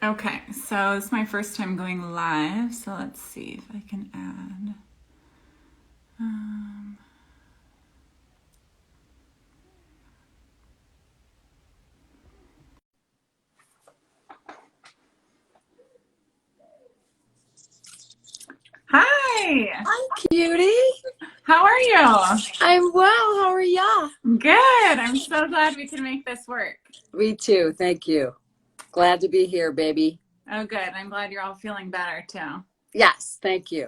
Okay, so this is my first time going live, so let's see if I can add. Um, Hi, Hi, cutie. how are you? I'm well. How are ya? Good. I'm so glad we can make this work. Me too. Thank you. Glad to be here, baby. Oh, good. I'm glad you're all feeling better too. Yes, thank you.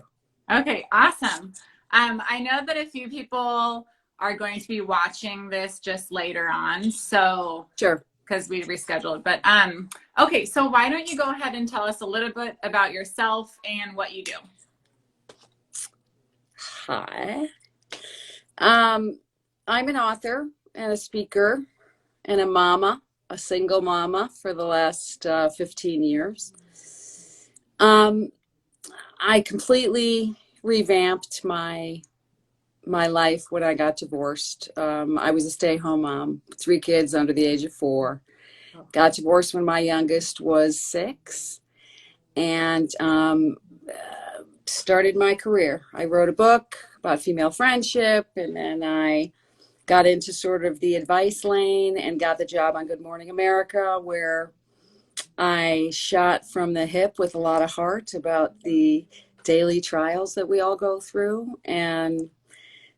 Okay, awesome. I know that a few people are going to be watching this just later on, so Sure. because we rescheduled. But okay, so why don't you go ahead and tell us a little bit about yourself and what you do? Hi. Um, I'm an author and a speaker and a mama, a single mama for the last 15 years. Um, I completely revamped my life when I got divorced. I was a stay-home mom, three kids under the age of four. Got divorced when my youngest was six, and started my career. I wrote a book about female friendship, and then I got into sort of the advice lane and got the job on Good Morning America, where I shot from the hip with a lot of heart about the daily trials that we all go through. And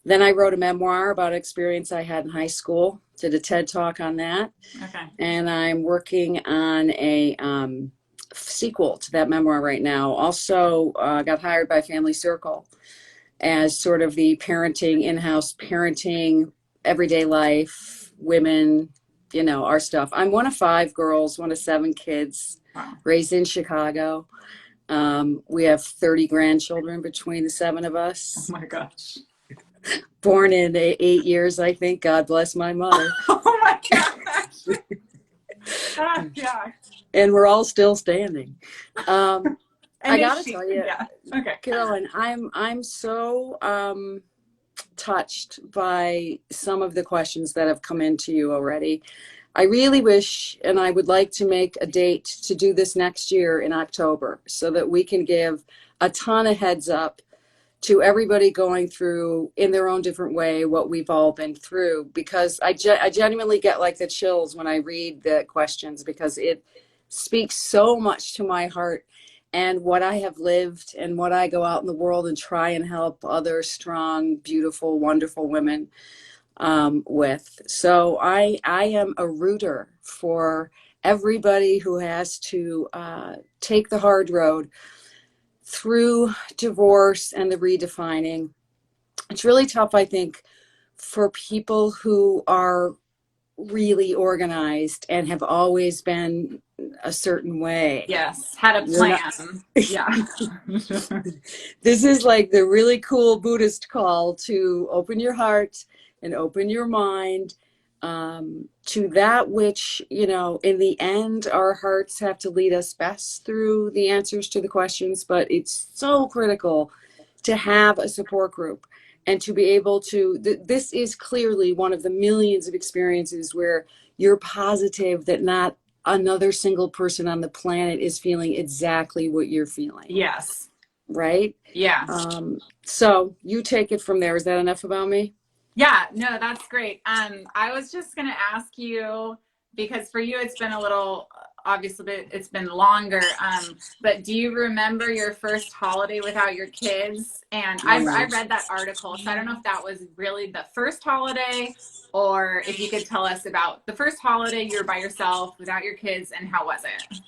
then I wrote a memoir about an experience I had in high school, did a TED talk on that. Okay. And I'm working on a sequel to that memoir right now. Also, got hired by Family Circle as sort of the parenting, in-house parenting, everyday life, women, our stuff. I'm one of five girls, one of seven kids, Wow. raised in Chicago. We have 30 grandchildren between the seven of Oh us. my gosh. Born in 8 years, I think. God bless my mother. Oh my gosh. Ah, yeah. And we're all still standing. I And is gotta she? tell you, Yeah. Okay. Carolyn, I'm so touched by some of the questions that have come into you already. I really wish, and I would like to make a date to do this next year in October so that we can give a ton of heads up to everybody going through in their own different way what we've all been through, because I genuinely get like the chills when I read the questions, because it speaks so much to my heart and what I have lived and what I go out in the world and try and help other strong, beautiful, wonderful women with. So I am a rooter for everybody who has to take the hard road through divorce and the redefining. It's really tough, I think, for people who are really organized and have always been a certain way. Yes. Had a You're not. plan. Yeah. This is like the really cool Buddhist call to open your heart and open your mind to that which, in the end, our hearts have to lead us best through the answers to the questions. But it's so critical to have a support group and to be able to. This is clearly one of the millions of experiences where you're positive that not another single person on the planet is feeling exactly what you're feeling, Yes. right? Yeah. So you take it from there. Is that enough about me? Yeah, no, that's great. I was just gonna ask you because for you it's been a little obviously it's been longer. But do you remember your first holiday without your kids? And I read that article, so I don't know if that was really the first holiday or if you could tell us about the first holiday you were by yourself without your kids and how was it?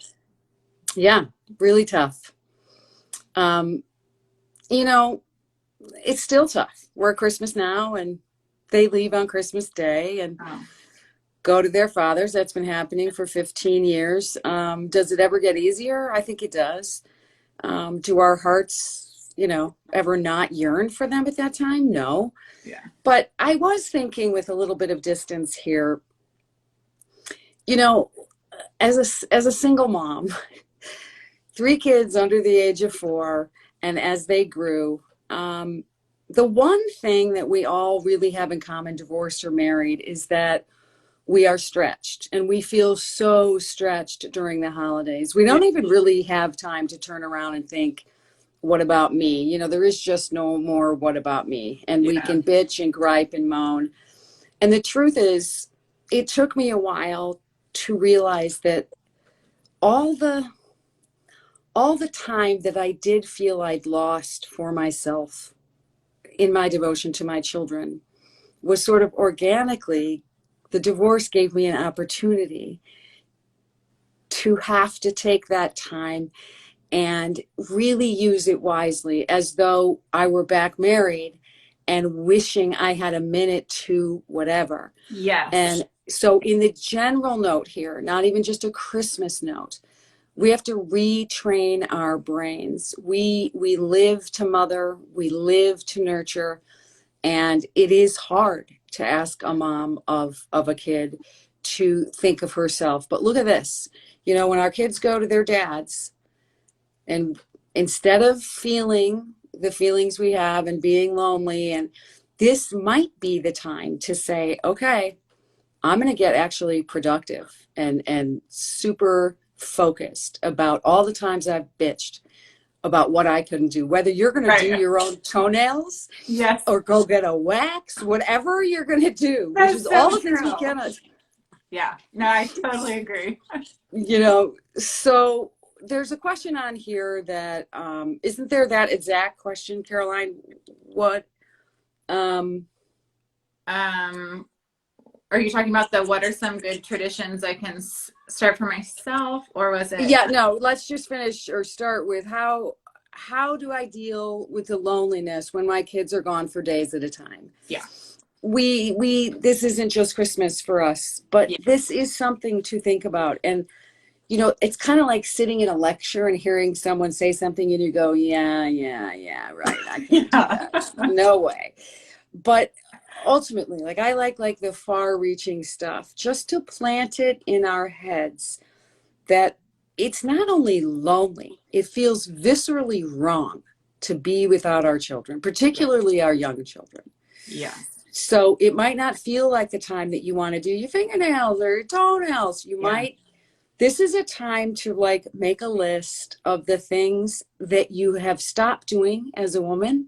Yeah, really tough. Um, you know, it's still tough. We're at Christmas now, and they leave on Christmas Day and Oh, go to their fathers. That's been happening for 15 years. Does it ever get easier? I think it does. Do our hearts, ever not yearn for them at that time? No. yeah. But I was thinking with a little bit of distance here, you know, as a single mom, three kids under the age of four, and as they grew, the one thing that we all really have in common, divorced or married, is that we are stretched, and we feel so stretched during the holidays. We don't even really have time to turn around and think, what about me? You know, there is just no more what about me. And we Yeah. can bitch and gripe and moan. And the truth is, it took me a while to realize that all the time that I did feel I'd lost for myself in my devotion to my children was sort of organically, the divorce gave me an opportunity to have to take that time and really use it wisely, as though I were back married and wishing I had a minute to whatever. Yes. And so in the general note here, not even just a Christmas note, we have to retrain our brains. We live to mother, we live to nurture, and it is hard to ask a mom of a kid to think of herself. But look at this. You know, when our kids go to their dads, and instead of feeling the feelings we have and being lonely, and this might be the time to say, okay, I'm going to get actually productive and super focused about all the times I've bitched about what I couldn't do, whether you're going to do your own toenails, yes, or go get a wax, whatever you're going to do, that's which is so all the true. things we cannot. Yeah, no, I totally agree. You know, so there's a question on here that isn't there that exact question, Caroline? What Are you talking about the what are some good traditions I can start for myself, or was it? Yeah, no, let's just finish or start with how do I deal with the loneliness when my kids are gone for days at a time? Yeah. We this isn't just Christmas for us, but Yeah. this is something to think about. And you know, it's kind of like sitting in a lecture and hearing someone say something and you go, yeah, right. I can't do that. No way. But ultimately, like I like the far-reaching stuff, just to plant it in our heads that it's not only lonely, it feels viscerally wrong to be without our children, particularly our young children. Yeah. So it might not feel like the time that you want to do your fingernails or your toenails. You might, this is a time to like make a list of the things that you have stopped doing as a woman,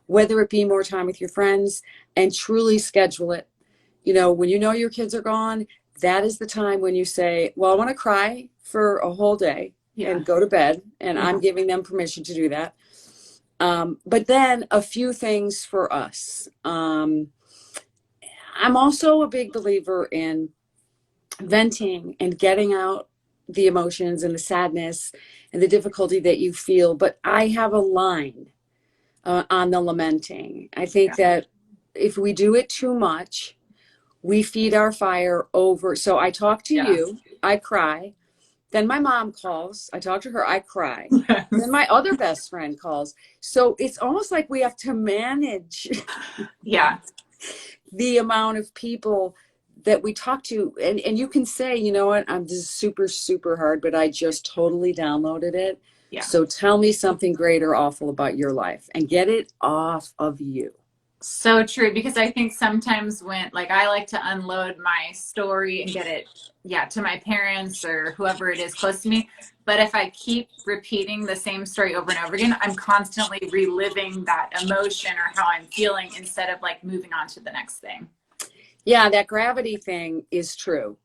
whether it be more time with your friends, and truly schedule it. You know your kids are gone, that is the time when you say, well, I want to cry for a whole day and go to bed. And I'm giving them permission to do that. But then a few things for us. I'm also a big believer in venting and getting out the emotions and the sadness and the difficulty that you feel. But I have a line on the lamenting. I think that if we do it too much, we feed our fire over. So I talk to you, I cry. Then my mom calls. I talk to her, I cry. Then my other best friend calls. So it's almost like we have to manage the amount of people that we talk to. And you can say, you know what, I'm just super, super hard, but I just totally downloaded it. Yeah. So tell me something great or awful about your life and get it off of you. So true, because I think sometimes when, like, I like to unload my story and get it, to my parents or whoever it is close to me. But if I keep repeating the same story over and over again, I'm constantly reliving that emotion or how I'm feeling instead of like moving on to the next thing. Yeah, that gravity thing is true.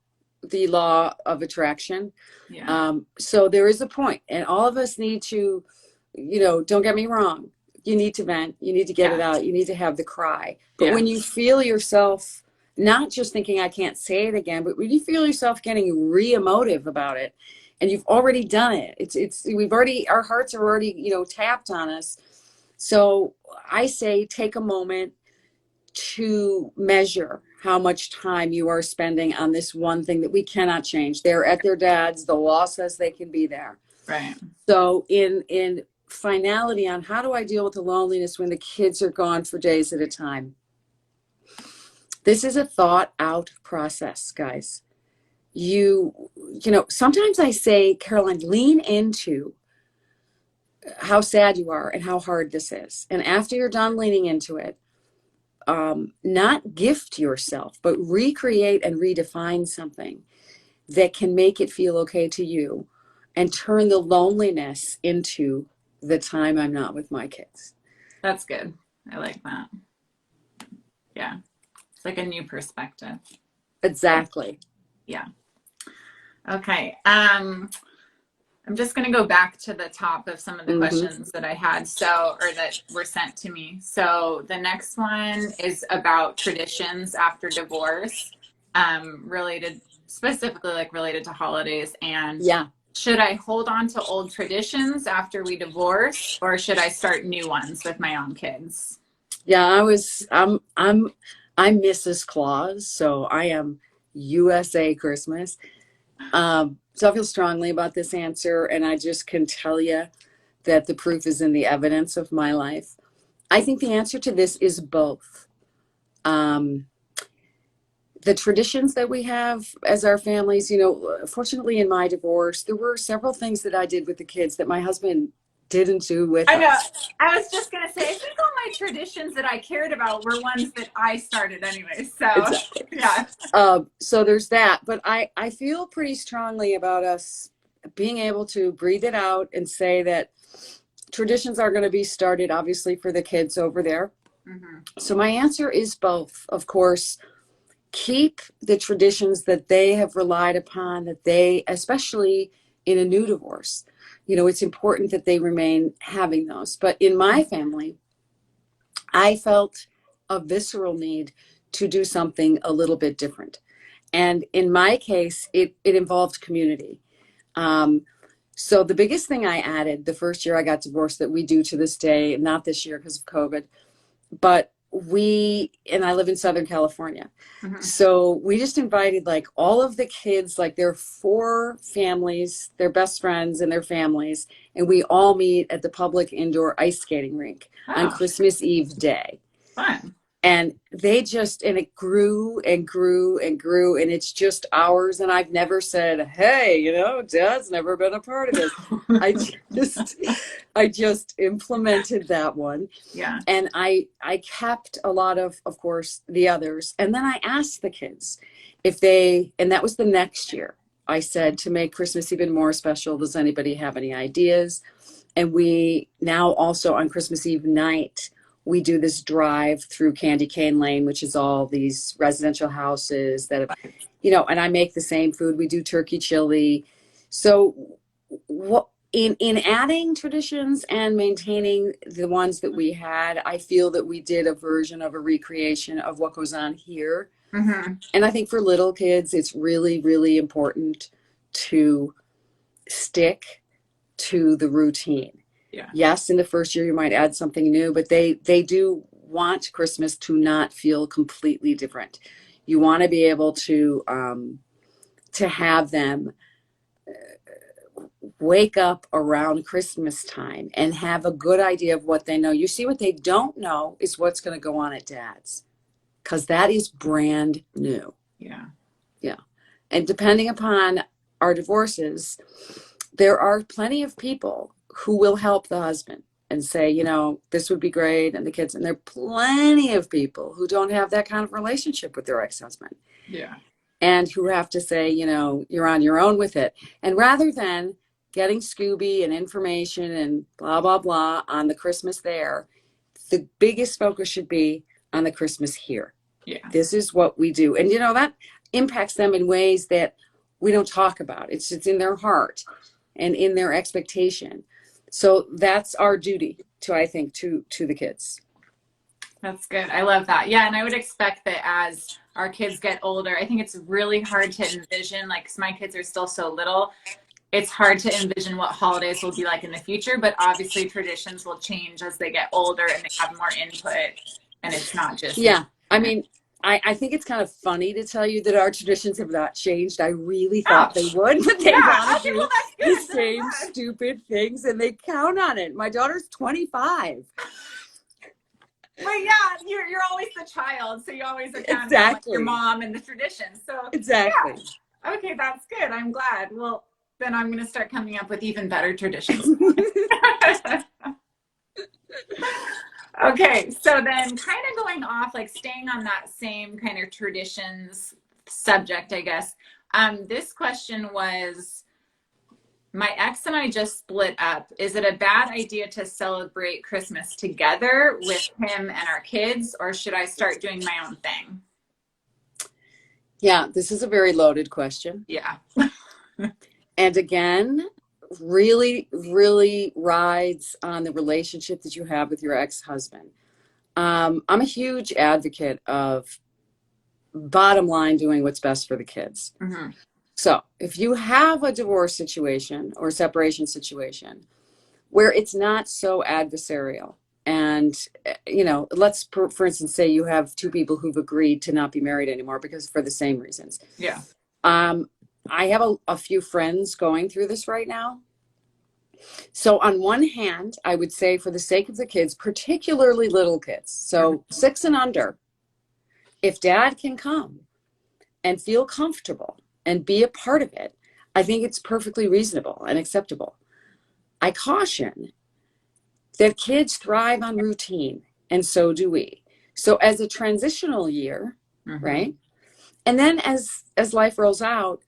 The law of attraction. Yeah. So there is a point, and all of us need to, don't get me wrong. You need to vent. You need to get it out. You need to have the cry. But when you feel yourself not just thinking, I can't say it again, but when you feel yourself getting re-emotive about it, and you've already done it, our hearts are already, tapped on us. So I say, take a moment to measure how much time you are spending on this one thing that we cannot change. They're at their dad's. The law says they can be there. Right. So in finality on how do I deal with the loneliness when the kids are gone for days at a time? This is a thought out process, guys. Sometimes I say, Carolyn, lean into how sad you are and how hard this is. And after you're done leaning into it, not gift yourself, but recreate and redefine something that can make it feel okay to you and turn the loneliness into the time I'm not with my kids. That's good. I like that. Yeah. It's like a new perspective. Exactly. Yeah. Okay. I'm just going to go back to the top of some of the questions that I had, or that were sent to me. So the next one is about traditions after divorce, related to holidays. And Yeah. should I hold on to old traditions after we divorce, or should I start new ones with my own kids? Yeah, I'm Mrs. Claus, so I am USA Christmas. So I feel strongly about this answer, and I just can tell you that the proof is in the evidence of my life. I think the answer to this is both. Um, the traditions that we have as our families, fortunately in my divorce, there were several things that I did with the kids that my husband didn't do with I know. us. I was just going to say, I think all my traditions that I cared about were ones that I started anyway. So, Exactly. yeah. So there's that. But I feel pretty strongly about us being able to breathe it out and say that traditions are going to be started, obviously, for the kids over there. Mm-hmm. So my answer is both. Of course, keep the traditions that they have relied upon, that they, especially in a new divorce, it's important that they remain having those. But in my family, I felt a visceral need to do something a little bit different. And in my case, it involved community. Um, so the biggest thing I added the first year I got divorced, that we do to this day, not this year because of COVID, but and I live in Southern California. Mm-hmm. So we just invited like all of the kids, like their 4 families, their best friends and their families, and we all meet at the public indoor ice skating rink on Christmas Eve day. Fun. And and it grew and grew and grew, and it's just ours. And I've never said, hey, Dad's never been a part of this. I just implemented that one. Yeah. And I kept a lot of course, the others. And then I asked the kids and that was the next year. I said, to make Christmas even more special, does anybody have any ideas? And we now also on Christmas Eve night, we do this drive through Candy Cane Lane, which is all these residential houses that have, and I make the same food. We do turkey chili. So what in adding traditions and maintaining the ones that we had, I feel that we did a version of a recreation of what goes on here. Mm-hmm. And I think for little kids, it's really, really important to stick to the routine. Yeah. Yes, in the first year you might add something new, but they do want Christmas to not feel completely different. You want to be able to have them wake up around Christmas time and have a good idea of what they know. You see, what they don't know is what's going to go on at Dad's, because that is brand new. Yeah. Yeah. And depending upon our divorces, there are plenty of people who will help the husband and say, this would be great. And the kids, and there are plenty of people who don't have that kind of relationship with their ex-husband. Yeah. And who have to say, you're on your own with it. And rather than getting Scooby and information and blah, blah, blah on the Christmas there, the biggest focus should be on the Christmas here. Yeah. This is what we do. And, that impacts them in ways that we don't talk about. It's in their heart and in their expectation. So that's our duty to the kids. That's good. I love that. Yeah. And I would expect that as our kids get older, I think it's really hard to envision, like, 'cause my kids are still so little, it's hard to envision what holidays will be like in the future, but obviously traditions will change as they get older and they have more input, and it's not just. Yeah. I mean, I think it's kind of funny to tell you that our traditions have not changed. I really thought they would, but they want to do the same stupid things, and they count on it. My daughter's 25. But yeah, you're always the child, so you always account for like your mom and the traditions. So exactly. Yeah. Okay, that's good. I'm glad. Well, then I'm going to start coming up with even better traditions. Okay, so then kind of going off, like staying on that same kind of traditions subject, I guess. This question was, my ex and I just split up. Is it a bad idea to celebrate Christmas together with him and our kids, or should I start doing my own thing? Yeah, this is a very loaded question. Yeah. And again, really, really rides on the relationship that you have with your ex-husband. I'm a huge advocate of bottom line doing what's best for the kids. Mm-hmm. So if you have a divorce situation or separation situation where it's not so adversarial, and let's for instance say you have two people who've agreed to not be married anymore because for the same reasons. Yeah. I have a few friends going through this right now. So on one hand, I would say for the sake of the kids, particularly little kids, so 6 and under, if dad can come and feel comfortable and be a part of it, I think it's perfectly reasonable and acceptable. I caution that kids thrive on routine, and so do we. So as a transitional year, Mm-hmm. right? And then as life rolls out,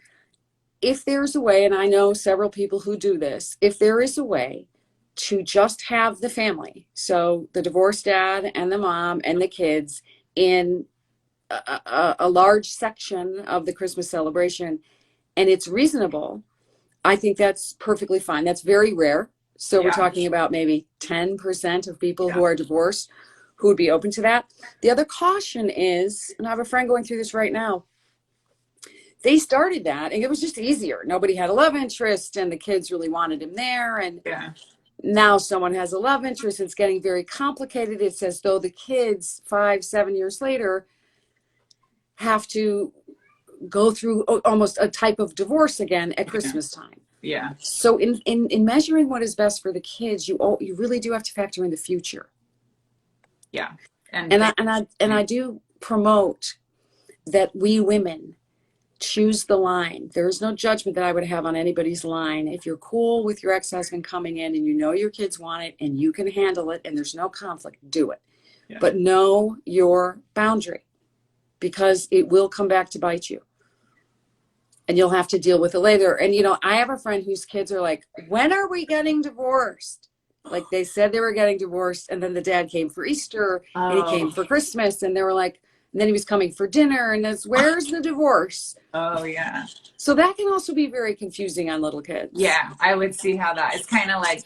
if there's a way, and I know several people who do this, if there is a way to just have the family, so the divorced dad and the mom and the kids in a large section of the Christmas celebration, and it's reasonable, I think that's perfectly fine. That's very rare. So we're Yeah. talking about maybe 10% of people who Yeah. are divorced who would be open to that. The other caution is, and I have a friend going through this right now, they started that and it was just easier. Nobody had a love interest and the kids really wanted him there. And Yeah. now someone has a love interest. It's getting very complicated. It's as though the kids 5-7 years later have to go through almost a type of divorce again at Christmas time. Yeah. So in measuring what is best for the kids, you really do have to factor in the future. Yeah. And I do promote that we women choose the line. There is no judgment that I would have on anybody's line. If you're cool with your ex-husband coming in and you know your kids want it and you can handle it and there's no conflict, do it. Yeah. But know your boundary, because it will come back to bite you. And you'll have to deal with it later. And, I have a friend whose kids are like, when are we getting divorced? Like they said they were getting divorced. And then the dad came for Easter and he came for Christmas. And they were like, and then he was coming for dinner. And it's, where's the divorce? Oh, yeah. So that can also be very confusing on little kids. Yeah, I would see how that, it's kind of like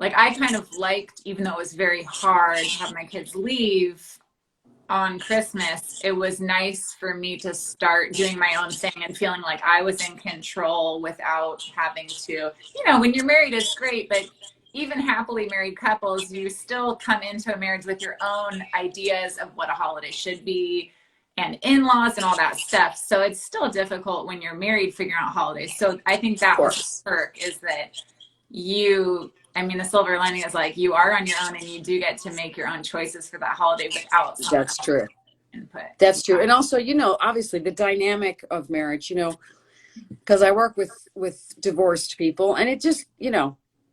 I kind of liked, even though it was very hard to have my kids leave on Christmas, it was nice for me to start doing my own thing and feeling like I was in control without having to, when you're married, it's great, but even happily married couples, you still come into a marriage with your own ideas of what a holiday should be and in-laws and all that stuff. So it's still difficult when you're married figuring out holidays. So I think that was the perk, is that the silver lining is like you are on your own and you do get to make your own choices for that holiday without That's true. Input. That's true. And also, obviously the dynamic of marriage, because I work with divorced people, and it just,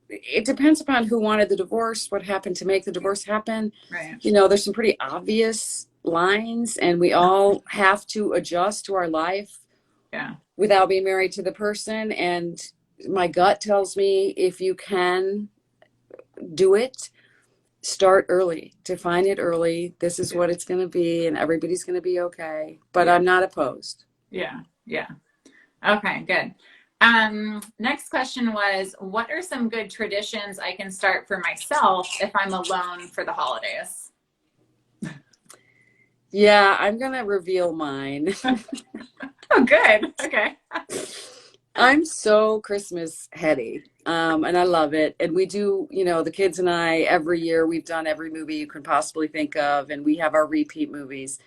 it depends upon who wanted the divorce, what happened to make the divorce happen. Right. There's some pretty obvious lines, and we all have to adjust to our life without being married to the person. And my gut tells me if you can do it, start early, define it early. This is what it's going to be, and everybody's going to be okay. But I'm not opposed. Yeah. Okay, good. Next question was, what are some good traditions I can start for myself if I'm alone for the holidays? Yeah, I'm going to reveal mine. Oh, good. Okay. I'm so Christmas heady, and I love it. And we do, the kids and I, every year we've done every movie you can possibly think of, and we have our repeat movies.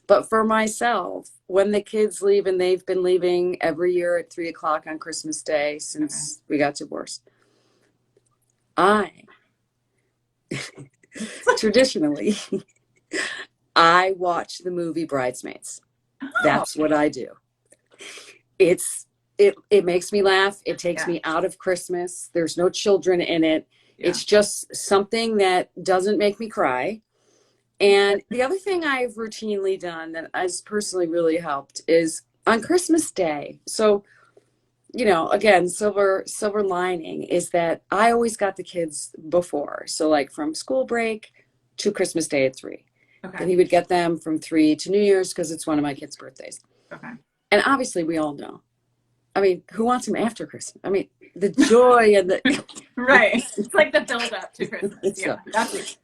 But for myself, when the kids leave, and they've been leaving every year at 3:00 on Christmas Day since we got divorced, traditionally, I watch the movie Bridesmaids. Oh. That's what I do. It makes me laugh. It takes me out of Christmas. There's no children in it. Yeah. It's just something that doesn't make me cry. And the other thing I've routinely done that has personally really helped is on Christmas Day. So, again, silver lining is that I always got the kids before. So like from school break to Christmas Day at 3. Then Okay. he would get them from 3 to New Year's because it's one of my kids' birthdays. Okay. And obviously we all know. I mean, who wants them after Christmas? I mean, the joy and the Right. It's like the build up to Christmas. Yeah. so, That's it.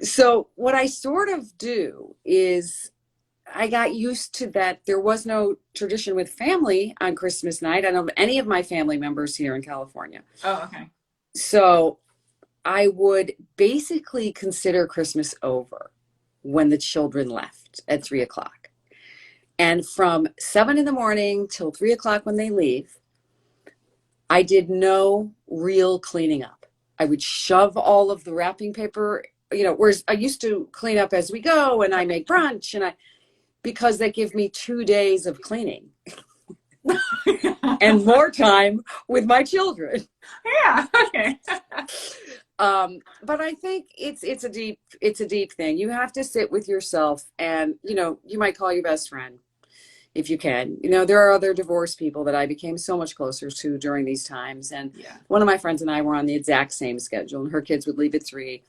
so what I sort of do is I got used to that. There was no tradition with family on Christmas night. I don't have any of my family members here in California. Oh, okay. So I would basically consider Christmas over when the children left at 3 o'clock. And from 7 in the morning till 3 o'clock when they leave, I did no real cleaning up. I would shove all of the wrapping paper, whereas I used to clean up as we go and I make brunch because that gives me 2 days of cleaning and more time with my children. Yeah. Okay. But I think it's a deep thing. You have to sit with yourself and, you might call your best friend if you can. There are other divorced people that I became so much closer to during these times. And Yeah. one of my friends and I were on the exact same schedule, and her kids would leave at 3.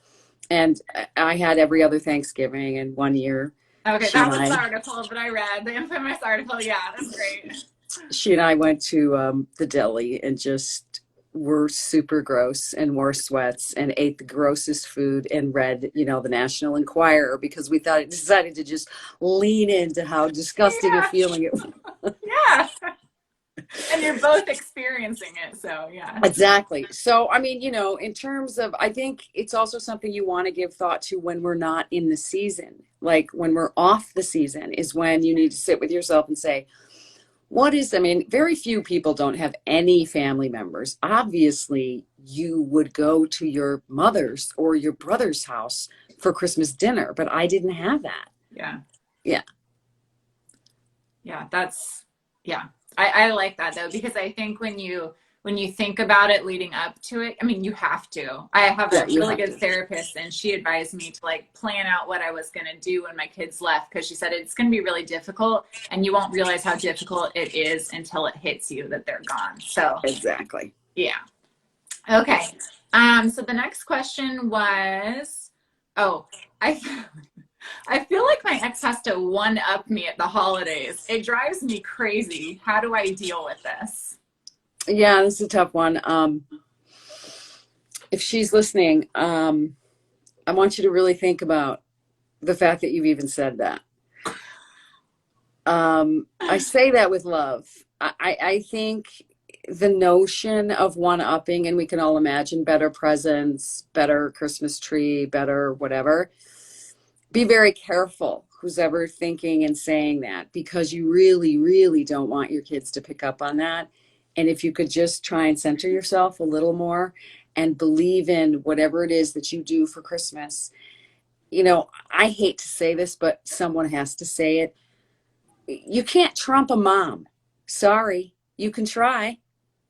And I had every other Thanksgiving, and one year Okay. That was the article that I read, the infamous article. Yeah. That's great. she and I went to the deli and just were super gross and wore sweats and ate the grossest food and read, the National Enquirer because we decided to just lean into how disgusting a Yeah. feeling it was. Yeah. And you're both experiencing it. So, yeah. Exactly. So, I mean, in terms of, I think it's also something you want to give thought to when we're not in the season. Like when we're off the season is when you need to sit with yourself and say, very few people don't have any family members. Obviously, you would go to your mother's or your brother's house for Christmas dinner, but I didn't have that. Yeah. Yeah. Yeah. Yeah. I like that though, because I think when you think about it leading up to it, I mean, you have to. I have a really good therapist, and she advised me to like plan out what I was going to do when my kids left, because she said it's going to be really difficult and you won't realize how difficult it is until it hits you that they're gone. So Exactly. yeah. Okay. So the next question was, I feel like my ex has to one up me at the holidays. It drives me crazy. How do I deal with this? Yeah, this is a tough one. If she's listening, I want you to really think about the fact that you've even said that. I say that with love. I think the notion of one-upping, and we can all imagine better presents, better Christmas tree, better whatever. Be very careful who's ever thinking and saying that, because you really, really don't want your kids to pick up on that. And if you could just try and center yourself a little more and believe in whatever it is that you do for Christmas. I hate to say this, but someone has to say it. You can't trump a mom. Sorry. You can try.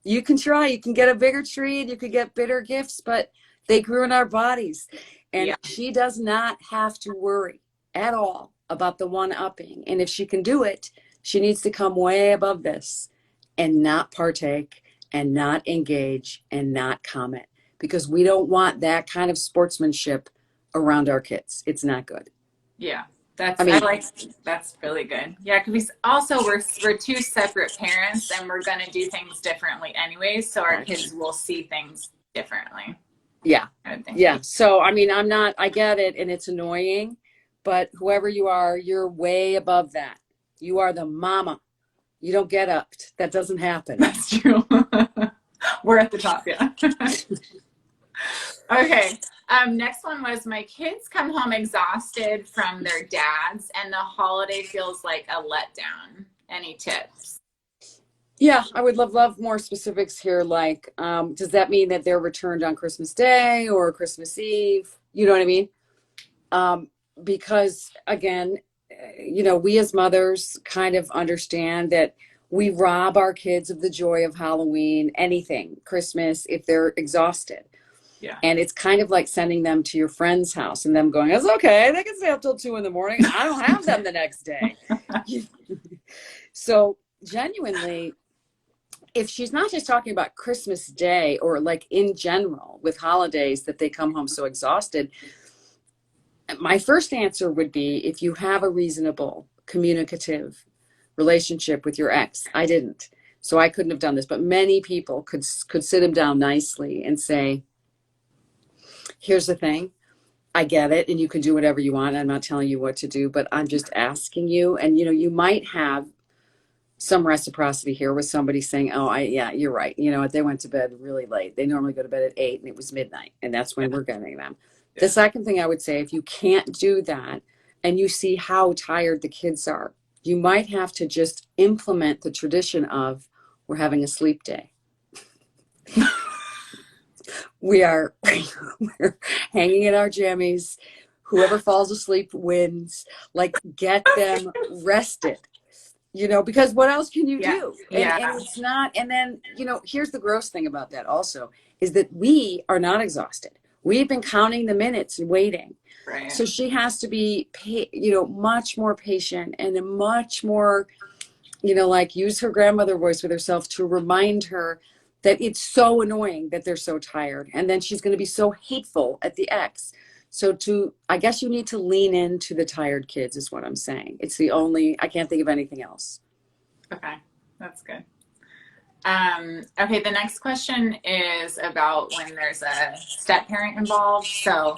You can try. You can get a bigger tree and you could get bigger gifts, but they grew in our bodies. And Yeah. she does not have to worry at all about the one-upping. And if she can do it, she needs to come way above this and not partake and not engage and not comment, because we don't want that kind of sportsmanship around our kids. It's not good. Yeah. That's really good. Yeah, because we're two separate parents and we're gonna do things differently anyways, so our kids will see things differently. Yeah. I think. Yeah. So I get it, and it's annoying, but whoever you are, you're way above that. You are the mama. You don't get upped. That doesn't happen. That's true. We're at the top, yeah. Okay. Next one was, my kids come home exhausted from their dads and the holiday feels like a letdown. Any tips? Yeah, I would love more specifics here. Like, does that mean that they're returned on Christmas Day or Christmas Eve? You know what I mean? Because again, we as mothers kind of understand that we rob our kids of the joy of Halloween, anything, Christmas, if they're exhausted. Yeah. And it's kind of like sending them to your friend's house and them going, it's okay, they can stay up till 2 in the morning. I don't have them the next day. So genuinely, if she's not just talking about Christmas Day or like in general with holidays that they come home so exhausted, my first answer would be if you have a reasonable, communicative relationship with your ex. I didn't, so I couldn't have done this, but many people could sit him down nicely and say, here's the thing. I get it, and you can do whatever you want. I'm not telling you what to do, but I'm just asking you. And you might have some reciprocity here with somebody saying, "Oh, yeah, you're right. You know what? They went to bed really late. They normally go to bed at 8, and it was midnight, and that's when we're getting them." Yeah. The second thing I would say, if you can't do that, and you see how tired the kids are, you might have to just implement the tradition of we're having a sleep day. We're hanging in our jammies. Whoever falls asleep wins. Like, get them rested. Because what else can you do? And it's not, and then, here's the gross thing about that also, is that we are not exhausted. We've been counting the minutes and waiting. Right. So she has to be, much more patient and a much more, like use her grandmother voice with herself to remind her that it's so annoying that they're so tired. And then she's going to be so hateful at the ex. So I guess you need to lean into the tired kids is what I'm saying. It's I can't think of anything else. Okay, that's good. Okay, the next question is about when there's a step parent involved. So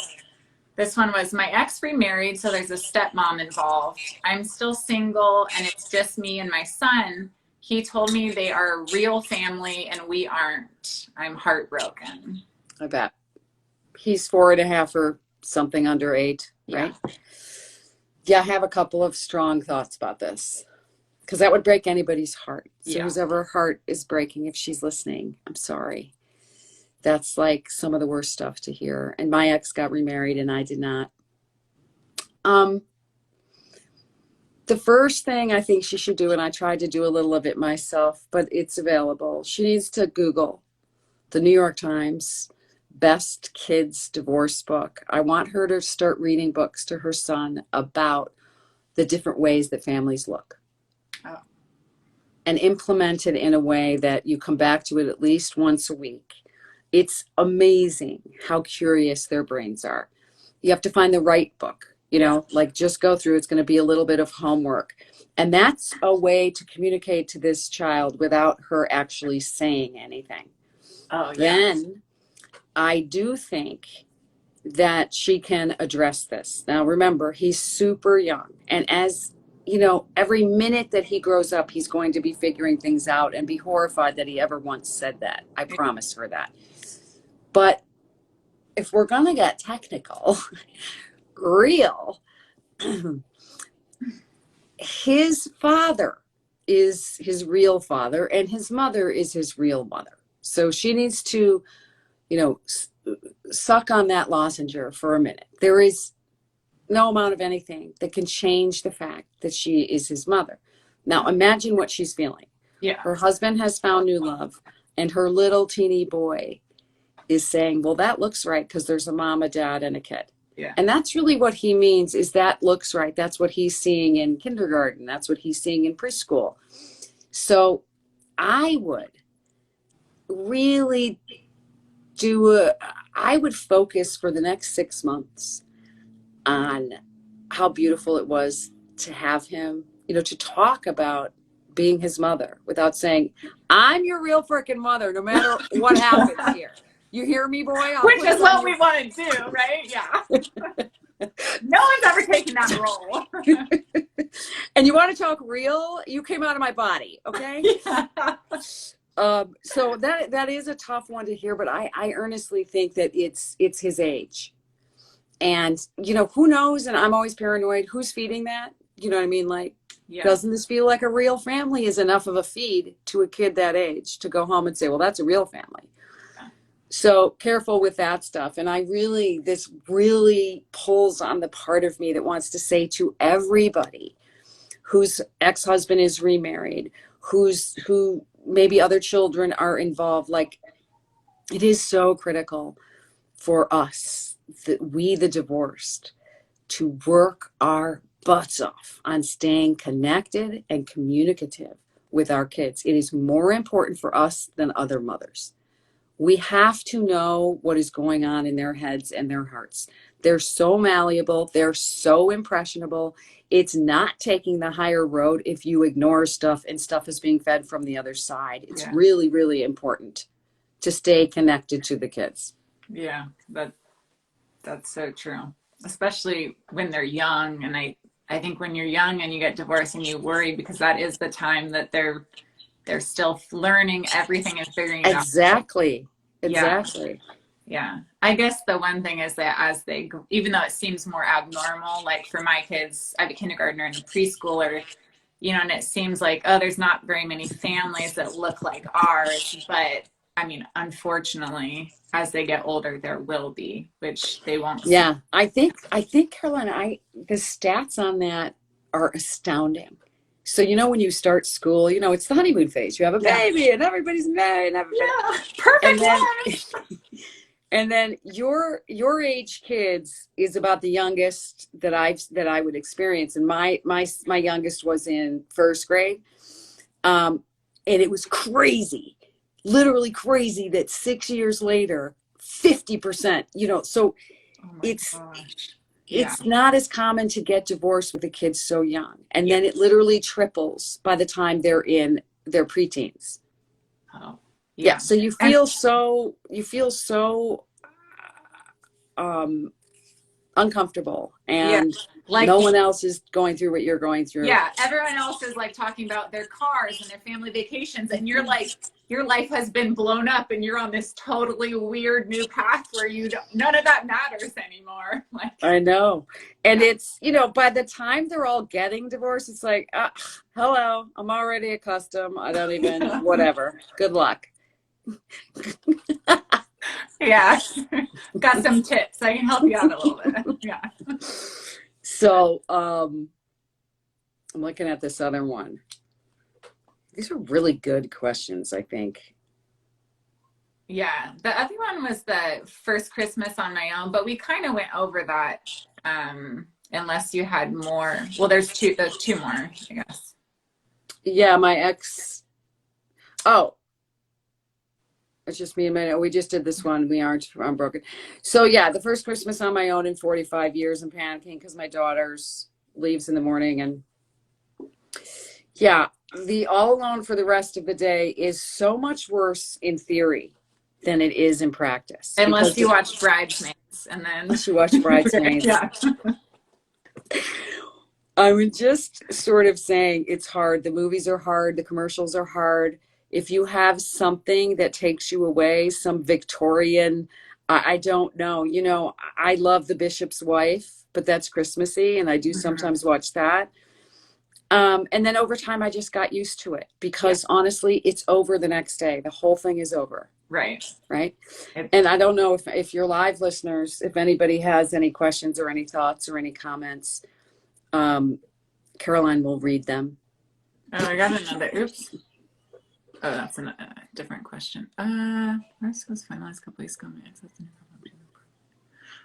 this one was, my ex remarried, so there's a stepmom involved. I'm still single and it's just me and my son. He told me they are a real family and we aren't. I'm heartbroken. I bet. He's 4.5 or something under 8, right? Yeah, I have a couple of strong thoughts about this because that would break anybody's heart. So whose ever heart is breaking, if she's listening, I'm sorry. That's like some of the worst stuff to hear. And my ex got remarried and I did not. The first thing I think she should do, and I tried to do a little of it myself, but it's available. She needs to Google the New York Times best kids divorce book. I want her to start reading books to her son about the different ways that families look. Oh. And implement it in a way that you come back to it at least once a week. It's amazing how curious their brains are. You have to find the right book, like just go through. It's going to be a little bit of homework. And that's a way to communicate to this child without her actually saying anything. Oh, then I do think that she can address this. Now, remember, he's super young. And as every minute that he grows up, he's going to be figuring things out and be horrified that he ever once said that. I promise her that. But if we're going to get technical, real, his father is his real father and his mother is his real mother. So she needs to, suck on that lozenge for a minute. There is no amount of anything that can change the fact that she is his mother. Now, imagine what she's feeling. Yeah. Her husband has found new love, and her little teeny boy is saying, well, that looks right because there's a mom, a dad, and a kid. Yeah. And that's really what he means is that looks right. That's what he's seeing in kindergarten. That's what he's seeing in preschool. So I would really I would focus for the next 6 months on how beautiful it was to have him, to talk about being his mother without saying, I'm your real freaking mother, no matter what happens here. You hear me, boy? Which is what we want to do, right? Yeah. No one's ever taken that role. And you want to talk real? You came out of my body, okay? Yeah. So that is a tough one to hear, but I earnestly think that it's his age. And, who knows? And I'm always paranoid. Who's feeding that? You know what I mean? Like, doesn't this feel like a real family is enough of a feed to a kid that age to go home and say, well, that's a real family. So careful with that stuff. And this really pulls on the part of me that wants to say to everybody whose ex-husband is remarried, who maybe other children are involved, like, it is so critical for us, the divorced, to work our butts off on staying connected and communicative with our kids. It is more important for us than other mothers. We have to know what is going on in their heads and their hearts. They're so malleable. They're so impressionable. It's not taking the higher road if you ignore stuff and stuff is being fed from the other side. It's really, really important to stay connected to the kids. Yeah, that's so true. Especially when they're young. And I think when you're young and you get divorced and you worry, because that is the time that they're still learning everything and figuring it out. Exactly. Yeah. I guess the one thing is that as they, even though it seems more abnormal, like for my kids, I have a kindergartner and a preschooler, you know, and it seems like, oh, there's not very many families that look like ours. But I mean, unfortunately, as they get older, there will be, which they won't see. Yeah. I think, Carolyn, the stats on that are astounding. So, you know, when you start school, you know, it's the honeymoon phase. You have a baby and everybody's married. And Perfect. And then your age kids is about the youngest that I would experience. And my youngest was in first grade. And it was crazy, literally crazy that 6 years later, 50%, you know, so it's not as common to get divorced with a kid so young. And then it literally triples by the time they're in their preteens. Oh, yeah. So you feel so uncomfortable, and like no one else is going through what you're going through. Yeah. Everyone else is like talking about their cars and their family vacations. And you're like, your life has been blown up and you're on this totally weird new path where none of that matters anymore. Like, I know. And it's, you know, by the time they're all getting divorced, it's like, hello, I'm already accustomed. I don't even, whatever. Good luck. Yeah. Got some tips. I can help you out a little bit. Yeah. So, I'm looking at this other one. These are really good questions, I think. Yeah. The other one was the first Christmas on my own, but we kind of went over that. Unless you had more. Well, there's two more, I guess. Yeah, my ex. Oh, it's just me and my. We just did this one. I'm broken. So yeah, the first Christmas on my own in 45 years, and panicking because my daughter's leaves in the morning, and yeah, the all alone for the rest of the day is so much worse in theory than it is in practice. Unless you watch Bridesmaids, and then unless you watch Bridesmaids. Yeah. I was just sort of saying it's hard. The movies are hard. The commercials are hard. If you have something that takes you away, some Victorian, I don't know. You know, I love The Bishop's Wife, but that's Christmassy, and I do sometimes watch that. And then over time, I just got used to it because honestly, it's over the next day. The whole thing is over. Right. And I don't know if your live listeners, if anybody has any questions or any thoughts or any comments, Caroline will read them. Oh, I got another. Oops. Oh, that's a different question. This was finalized a couple weeks ago.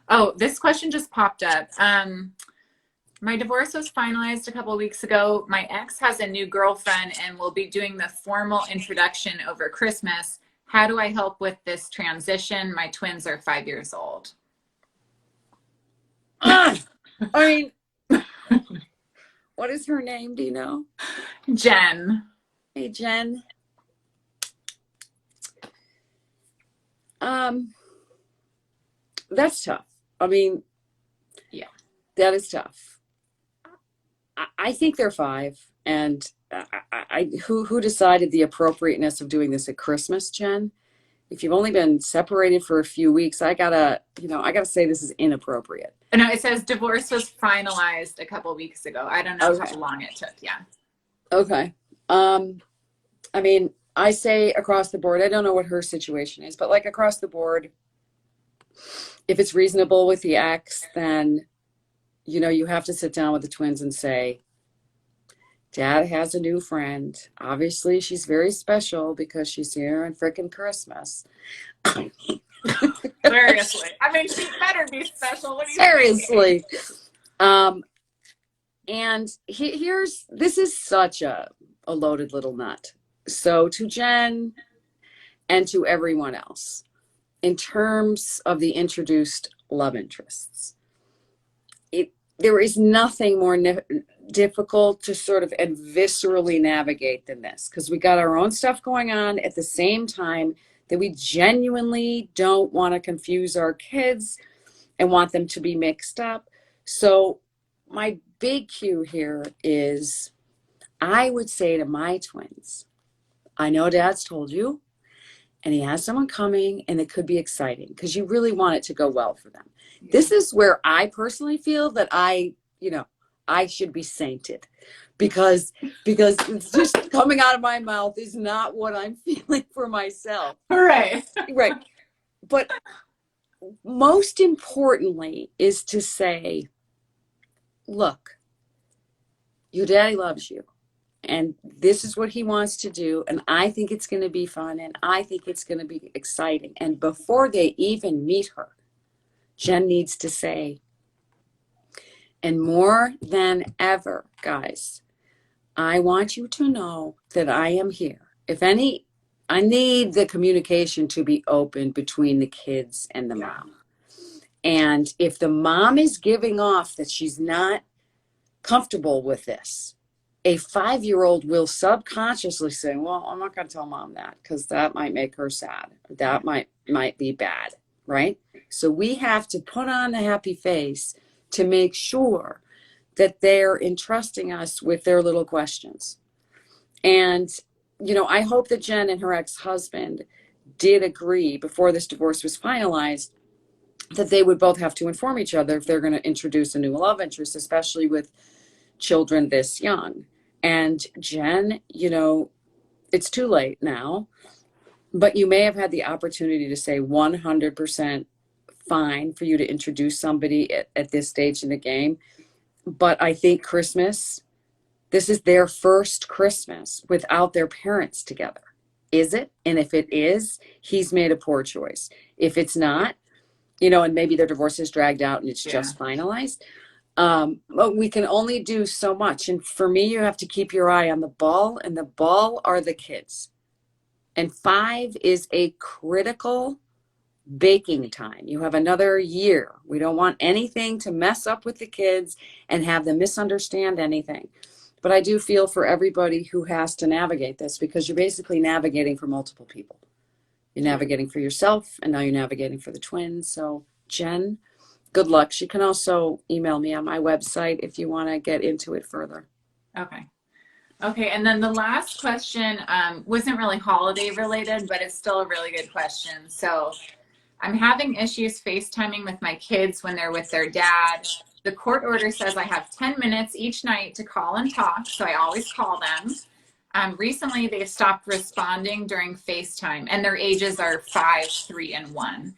Oh, this question just popped up. My divorce was finalized a couple of weeks ago. My ex has a new girlfriend and will be doing the formal introduction over Christmas. How do I help with this transition? My twins are 5 years old. I mean, what is her name? Do you know? Jen. Hey, Jen. That's tough. I mean, yeah, that is tough. I think they're 5, and who decided the appropriateness of doing this at Christmas, Jen? If you've only been separated for a few weeks, I gotta say this is inappropriate. No, it says divorce was finalized a couple of weeks ago. I don't know how long it took. Yeah. Okay. I mean, I say across the board, I don't know what her situation is, but like across the board, if it's reasonable with the ex, then, you know, you have to sit down with the twins and say, Dad has a new friend. Obviously, she's very special because she's here on frickin' Christmas. Seriously. I mean, she better be special. What do you Seriously. And this is such a loaded little nut. So to Jen and to everyone else, in terms of the introduced love interests, there is nothing more difficult to sort of and viscerally navigate than this, because we got our own stuff going on at the same time that we genuinely don't want to confuse our kids and want them to be mixed up. So my big cue here is, I would say to my twins, I know Dad's told you, and he has someone coming, and it could be exciting because you really want it to go well for them. Yeah. This is where I personally feel that I should be sainted, because it's just coming out of my mouth is not what I'm feeling for myself. Right. Right. But most importantly is to say, look, your daddy loves you, and this is what he wants to do, and I think it's going to be fun, and I think it's going to be exciting. And before they even meet her, Jen needs to say, and more than ever, guys, I want you to know that I am here. I need the communication to be open between the kids and the mom. And if the mom is giving off that she's not comfortable with this, a 5-year-old will subconsciously say, well, I'm not going to tell mom that because that might make her sad. That might be bad, right? So we have to put on the happy face to make sure that they're entrusting us with their little questions. And, I hope that Jen and her ex-husband did agree before this divorce was finalized that they would both have to inform each other if they're going to introduce a new love interest, especially with children this young. And Jen, it's too late now, but you may have had the opportunity to say 100% fine for you to introduce somebody at this stage in the game. But I think this is their first Christmas without their parents together. Is it? And if it is, he's made a poor choice. If it's not, and maybe their divorce is dragged out and it's just finalized. But we can only do so much. And for me, you have to keep your eye on the ball, and the ball are the kids. And 5 is a critical baking time. You have another year. We don't want anything to mess up with the kids and have them misunderstand anything. But I do feel for everybody who has to navigate this, because you're basically navigating for multiple people. You're navigating for yourself, and now you're navigating for the twins. So Jen, good luck. She can also email me on my website if you want to get into it further. Okay. And then the last question wasn't really holiday related, but it's still a really good question. So I'm having issues FaceTiming with my kids when they're with their dad. The court order says I have 10 minutes each night to call and talk, so I always call them. Recently, they've stopped responding during FaceTime, and their ages are 5, 3, and 1.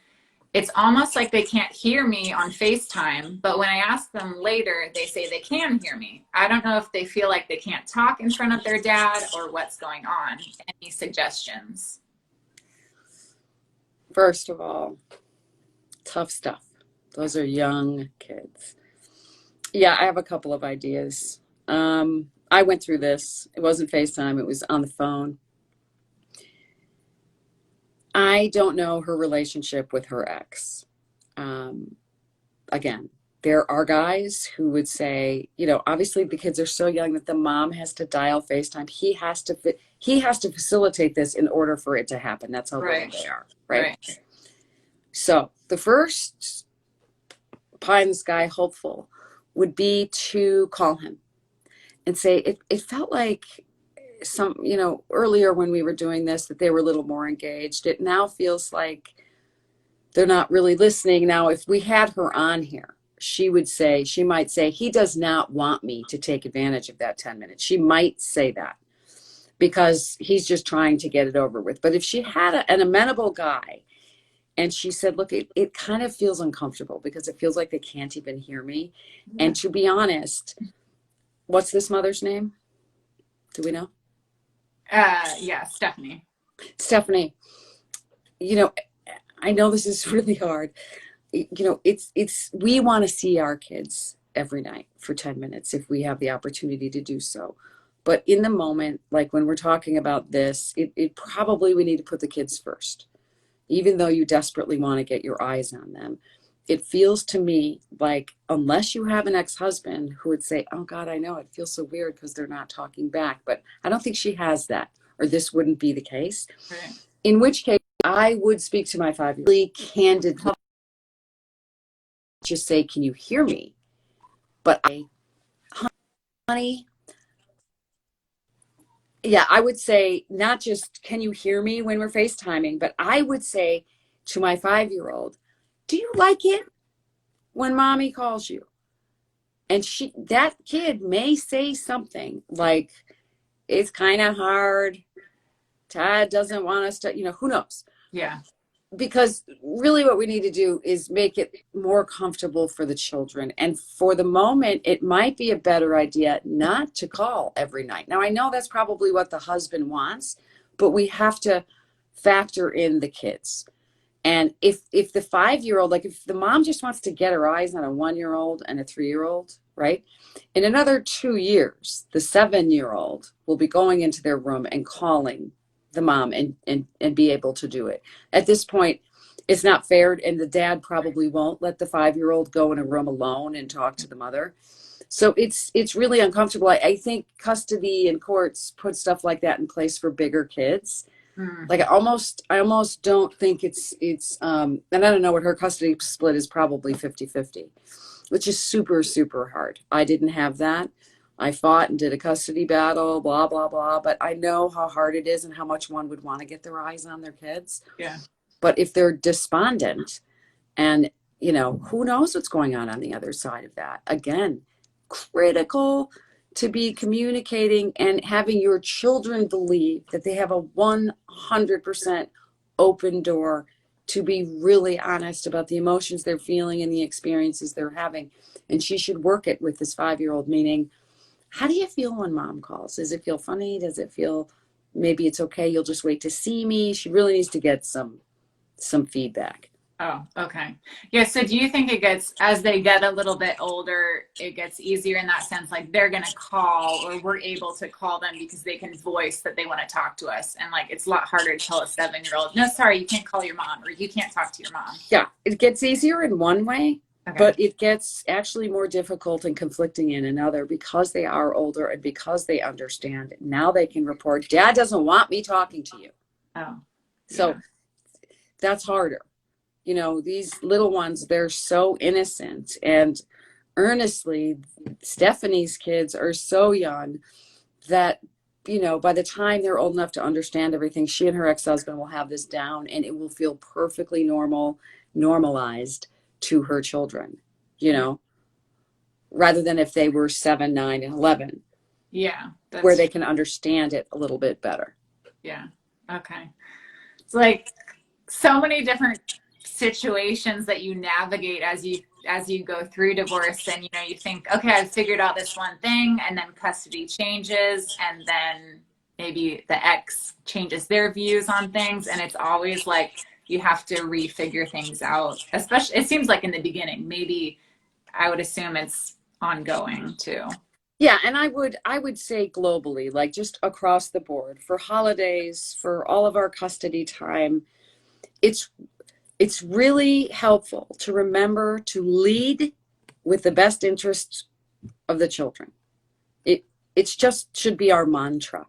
It's almost like they can't hear me on FaceTime, but when I ask them later, they say they can hear me. I don't know if they feel like they can't talk in front of their dad or what's going on. Any suggestions? First of all, tough stuff. Those are young kids. Yeah, I have a couple of ideas. I went through this. It wasn't FaceTime. It was on the phone. I don't know her relationship with her ex. Again, there are guys who would say, obviously the kids are so young that the mom has to dial FaceTime. He has to facilitate this in order for it to happen. That's how little they are, right? So the first pie in the sky hopeful would be to call him and say, it felt like earlier when we were doing this, that they were a little more engaged. It now feels like they're not really listening. Now, if we had her on here, she might say, he does not want me to take advantage of that 10 minutes. She might say that because he's just trying to get it over with. But if she had an amenable guy and she said, look, it kind of feels uncomfortable because it feels like they can't even hear me. Yeah. And to be honest, what's this mother's name? Do we know? Yeah, Stephanie. Stephanie, you know, I know this is really hard. We want to see our kids every night for 10 minutes if we have the opportunity to do so. But in the moment, like when we're talking about this, it probably we need to put the kids first, even though you desperately want to get your eyes on them. It feels to me like unless you have an ex-husband who would say, oh God, I know it feels so weird because they're not talking back. But I don't think she has that, or this wouldn't be the case. Right. In which case, I would speak to my 5-year-old really candidly, just say, can you hear me? But honey, yeah, I would say not just can you hear me when we're FaceTiming, but I would say to my 5-year-old, do you like it when mommy calls you? And that kid may say something like, it's kind of hard. Dad doesn't want us to, who knows? Yeah. Because really what we need to do is make it more comfortable for the children. And for the moment, it might be a better idea not to call every night. Now, I know that's probably what the husband wants, but we have to factor in the kids. And if the 5-year-old, like if the mom just wants to get her eyes on a 1-year-old and a 3-year-old, right? In another 2 years, the 7-year-old will be going into their room and calling the mom and be able to do it. At this point, it's not fair, and the dad probably won't let the 5-year-old go in a room alone and talk to the mother. So it's really uncomfortable. I think custody and courts put stuff like that in place for bigger kids. Like I almost don't think it's and I don't know what her custody split is, probably 50-50, which is super, super hard. I didn't have that. I fought and did a custody battle, blah, blah, blah. But I know how hard it is and how much one would want to get their eyes on their kids. Yeah. But if they're despondent and, who knows what's going on the other side of that? Again, critical to be communicating and having your children believe that they have a 100% open door to be really honest about the emotions they're feeling and the experiences they're having. And she should work it with this 5-year-old, meaning, how do you feel when mom calls? Does it feel funny? Does it feel maybe it's okay? You'll just wait to see me. She really needs to get some feedback. Oh, okay. Yeah. So do you think it gets, as they get a little bit older, it gets easier in that sense? Like they're going to call, or we're able to call them because they can voice that they want to talk to us. And like, it's a lot harder to tell a 7-year-old, no, sorry, you can't call your mom, or you can't talk to your mom. Yeah. It gets easier in one way, Okay. but it gets actually more difficult and conflicting in another because they are older and because they understand. Now they can report, Dad doesn't want me talking to you. Oh, So yeah. that's harder. These little ones, they're so innocent. And earnestly, Stephanie's kids are so young that, by the time they're old enough to understand everything, she and her ex-husband will have this down and it will feel perfectly normalized to her children, rather than if they were 7, 9, and 11. Yeah. Where they can understand it a little bit better. Yeah. Okay. It's like so many different situations that you navigate as you go through divorce, and you think, okay, I've figured out this one thing, and then custody changes, and then maybe the ex changes their views on things, and it's always like you have to refigure things out, especially it seems like in the beginning. Maybe I would assume it's ongoing too. Yeah, and I would say globally, like just across the board, for holidays, for all of our custody time, it's really helpful to remember to lead with the best interests of the children. It's just should be our mantra.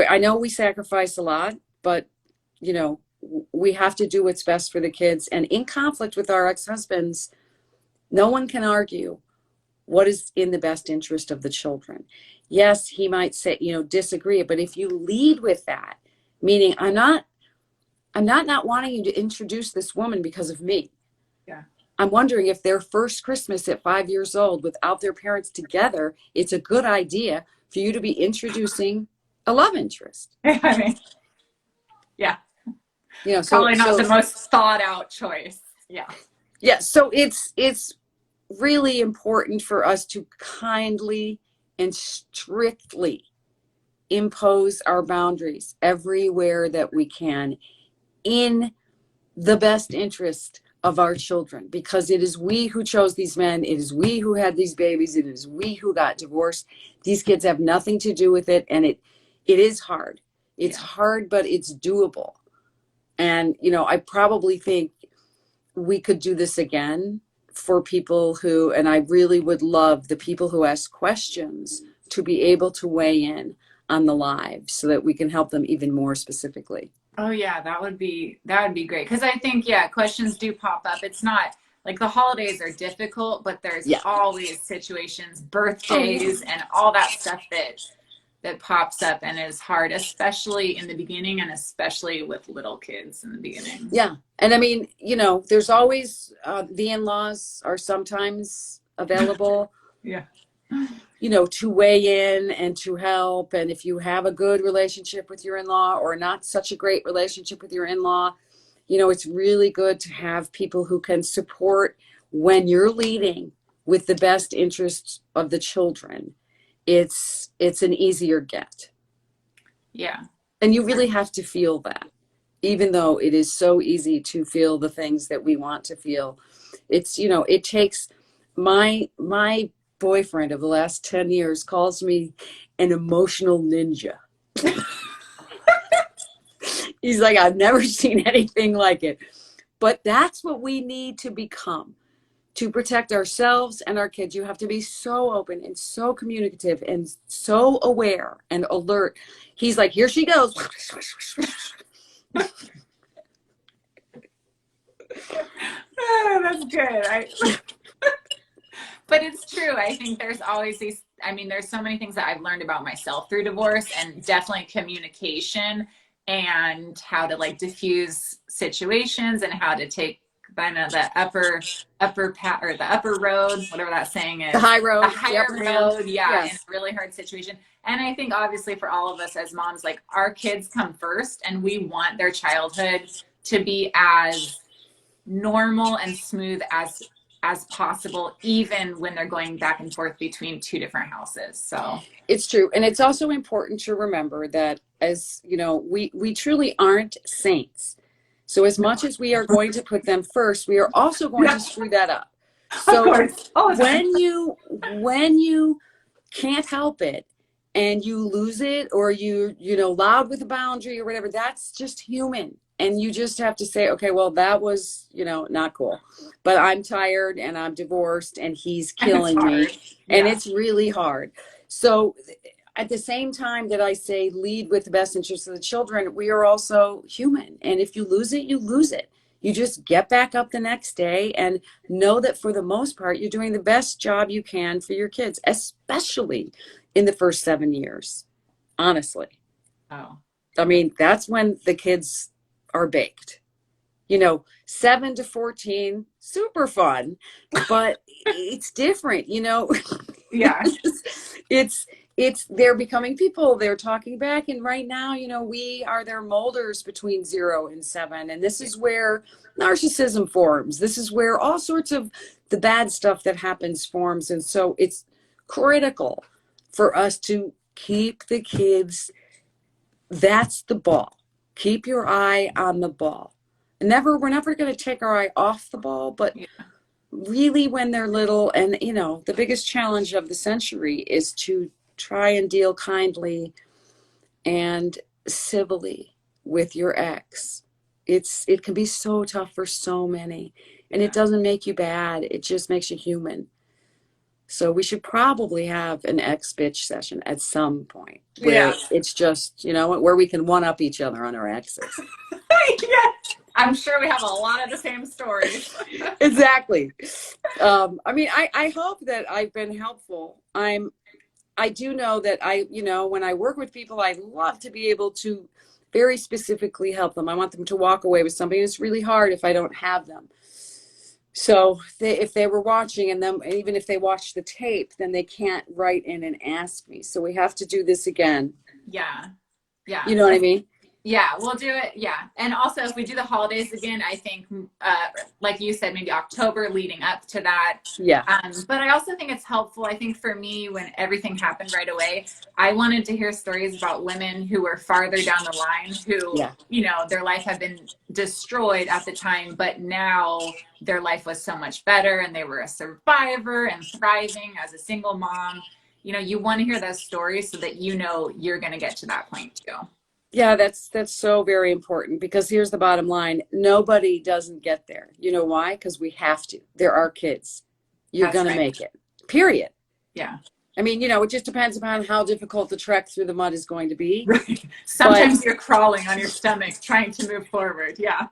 I know we sacrifice a lot, but we have to do what's best for the kids. And in conflict with our ex-husbands, no one can argue what is in the best interest of the children. Yes, he might say, disagree, but if you lead with that, meaning I'm not wanting you to introduce this woman because of me. Yeah. I'm wondering if their first Christmas at 5 years old without their parents together, it's a good idea for you to be introducing a love interest. I mean, yeah. Probably not the most thought out choice. Yeah. Yeah. So it's really important for us to kindly and strictly impose our boundaries everywhere that we can in the best interest of our children, because it is we who chose these men. It is we who had these babies. It is we who got divorced. These kids have nothing to do with it. And it is hard. It's hard, but it's doable. And, you know, I probably think we could do this again for people who, and I really would love the people who ask questions to be able to weigh in on the live so that we can help them even more specifically. Oh yeah, that would be great. Because I think, questions do pop up. It's not like the holidays are difficult, but there's always situations, birthdays, and all that stuff that pops up and is hard, especially in the beginning, and especially with little kids in the beginning. Yeah. And I mean, you know, there's always the in-laws are sometimes available. Yeah. You know, to weigh in and to help. And if you have a good relationship with your in-law or not such a great relationship with your in-law, you know, it's really good to have people who can support when you're leading with the best interests of the children. It's an easier get. Yeah. And you really have to feel that, even though it is so easy to feel the things that we want to feel. It's, you know, it takes my boyfriend of the last 10 years calls me an emotional ninja. He's like, I've never seen anything like it. But that's what we need to become to protect ourselves and our kids. You have to be so open and so communicative and so aware and alert. He's like, here she goes. Oh, that's good. But it's true. I think there's always these, I mean, there's so many things that I've learned about myself through divorce, and definitely communication and how to like diffuse situations and how to take kind of the upper or the upper road, whatever that saying is. The high road. The higher road, in a Yes. really hard situation. And I think obviously for all of us as moms, like our kids come first, and we want their childhood to be as normal and smooth as possible, even when they're going back and forth between two different houses. So it's true. And it's also important to remember that, as you know, we truly aren't saints. So as much as we are going to put them first, we are also going to screw that up. So when you can't help it and you lose it, or you know, loud with a boundary or whatever, that's just human. And you just have to say, okay, well, that was, you know, not cool, but I'm tired and I'm divorced and he's killing me. And it's really hard. So at the same time that I say lead with the best interests of the children, we are also human. And if you lose it, you lose it. You just get back up the next day and know that for the most part, you're doing the best job you can for your kids, especially in the first 7 years, honestly. Oh, I mean, that's when the kids are baked. You know, 7 to 14, super fun, but it's different, you know. yeah. It's they're becoming people, they're talking back, and right now, you know, we are their molders between 0 and 7, and this is where narcissism forms. This is where all sorts of the bad stuff that happens forms. And so it's critical for us to keep the kids. That's the ball. Keep your eye on the ball. We're never going to take our eye off the ball, but really when they're little, and you know, the biggest challenge of the century is to try and deal kindly and civilly with your ex. It can be so tough for so many, and it doesn't make you bad. It just makes you human. So we should probably have an ex bitch session at some point where it's just, you know, where we can one up each other on our exes. I'm sure we have a lot of the same stories. Exactly. I mean, I hope that I've been helpful. I do know that you know, when I work with people, I love to be able to very specifically help them. I want them to walk away with something. It's really hard if I don't have them. So if they were watching, and then even if they watch the tape, then they can't write in and ask me. So we have to do this again. Yeah. You know what I mean? Yeah, we'll do it. Yeah. And also, if we do the holidays again, I think, like you said, maybe October leading up to that. Yeah. But I also think it's helpful. I think for me, when everything happened right away, I wanted to hear stories about women who were farther down the line, who, Yeah. you know, their life had been destroyed at the time, but now their life was so much better and they were a survivor and thriving as a single mom. You know, you want to hear those stories so that you know you're going to get to that point too. Yeah, that's so very important, because here's the bottom line. Nobody doesn't get there. You know why? Because we have to. They're our kids. You're That's going to right. make it. Period. Yeah. I mean, you know, it just depends upon how difficult the trek through the mud is going to be. Right. Sometimes you're crawling on your stomach trying to move forward. Yeah.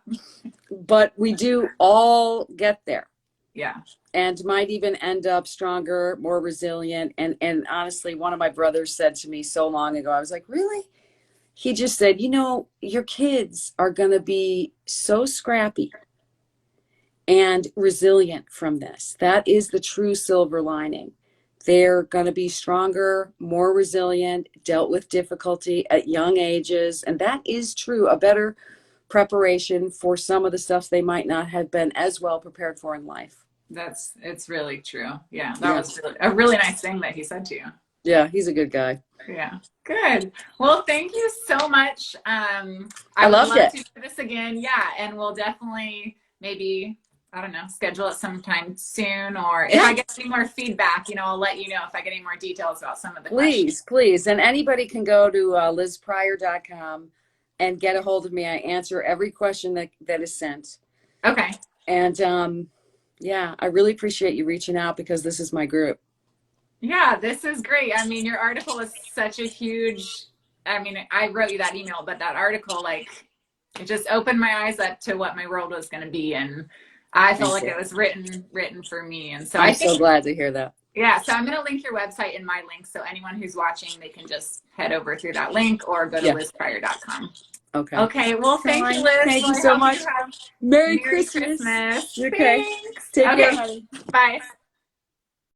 But we do all get there. Yeah. And might even end up stronger, more resilient. And honestly, one of my brothers said to me so long ago, I was like, really? He just said, you know, your kids are going to be so scrappy and resilient from this. That is the true silver lining. They're going to be stronger, more resilient, dealt with difficulty at young ages. And that is true. A better preparation for some of the stuff they might not have been as well prepared for in life. It's really true. Yeah. That was really, a really nice thing that he said to you. Yeah, he's a good guy. Yeah. Good. Well, thank you so much. I would loved love it. to do this again. Yeah. And we'll definitely maybe, I don't know, schedule it sometime soon. Or if I get any more feedback, you know, I'll let you know if I get any more details about some of the questions. Please. And anybody can go to lizpryor.com and get a hold of me. I answer every question that is sent. Okay. And yeah, I really appreciate you reaching out, because this is my group. Yeah, this is great. I mean, your article is such a huge, I mean, I wrote you that email, but that article, like, it just opened my eyes up to what my world was going to be. And I felt like it was written for me. And so I'm so glad to hear that. Yeah. So I'm going to link your website in my link. So anyone who's watching, they can just head over through that link or go to lizpryor.com. Okay. Okay. Well, thank you, Liz. Thank you so much. Merry Merry Christmas. Christmas. Okay. Thanks. Take care, Okay. honey. Bye.